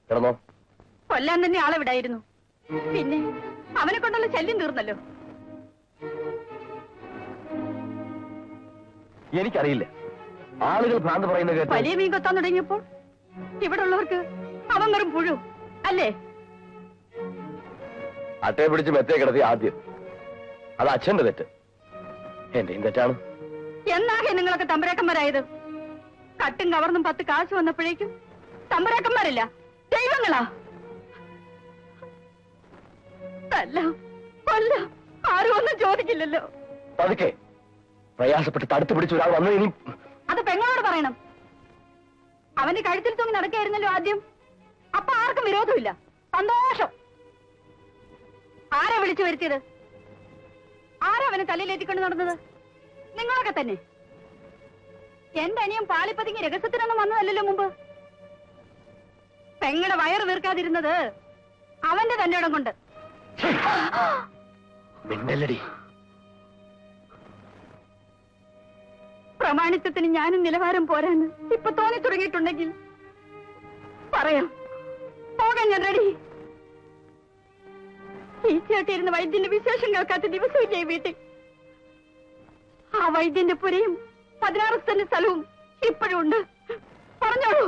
കിടന്നോ. കൊല്ലാൻ തന്നെ ആളെ വിടായിരുന്നു. പിന്നെ അവനെ കൊണ്ടുള്ള ശല്യം തീർന്നല്ലോ. എനിക്കറിയില്ല, ആളുകൾ ഭ്രാന്ത് പറയുന്ന കേട്ട് വലിയ മീൻ കൊത്താൻ തുടങ്ങിയപ്പോൾ ഇവിടെ ഉള്ളവർക്ക് അവൻ വെറും പുഴു അല്ലേ? അട്ടയെ പിടിച്ച് മെത്തേ കിടത്തി ആദ്യം. അത് അച്ഛന്റെ തെറ്റ്, എന്റെയും തെറ്റാണ്. എന്നാകെ നിങ്ങളൊക്കെ തമ്പരാക്കന്മാരായത്? കട്ടും കവർന്നും 10 കാശ് വന്നപ്പോഴേക്കും തമ്പരാക്കന്മാരില്ല, ദൈവങ്ങളാ. ആരും ഒന്നും ചോദിക്കില്ലല്ലോ. പതുക്കെ പ്രയാസപ്പെട്ട് തടുത്തു പിടിച്ച് ഒരാൾ വന്നു. ഇനി അത് പെങ്ങളോട് പറയണം. അവന്റെ കഴുത്തിൽ തൂങ്ങി നടക്കായിരുന്നല്ലോ ആദ്യം. അപ്പൊ ആർക്കും വിരോധമില്ല, സന്തോഷം. ആരാ വിളിച്ചു വരുത്തിയത്? ആരാ അവനെ തലയിലേറ്റിക്കൊണ്ട് നടന്നത്? നിങ്ങളൊക്കെ തന്നെ. എന്റെ അനിയൻ പാളിപ്പതിങ്ങി രഹസ്യത്തിനൊന്നും വന്നതല്ലല്ലോ മുമ്പ്. പെങ്ങളുടെ വയറ് വീർക്കാതിരുന്നത് അവന്റെ തന്റെ ഇടം കൊണ്ട്. മിണ്ടല്ലടി. പ്രമാണിത്വത്തിന് ഞാനും നിലവാരം പോരാന്ന് ഇപ്പൊ തോന്നി തുടങ്ങിയിട്ടുണ്ടെങ്കിൽ പറയാം. പോകാൻ ഞാൻ റെഡി. ഈച്ചയായിട്ടിരുന്ന വൈദ്യന്റെ വിശേഷം കേൾക്കാത്ത ദിവസമില്ലേ വീട്ടിൽ? ആ വൈദ്യന്റെ പുരയും 16 സെന്റ് സ്ഥലവും ഇപ്പോഴും ഉണ്ട്. പറഞ്ഞോളൂ.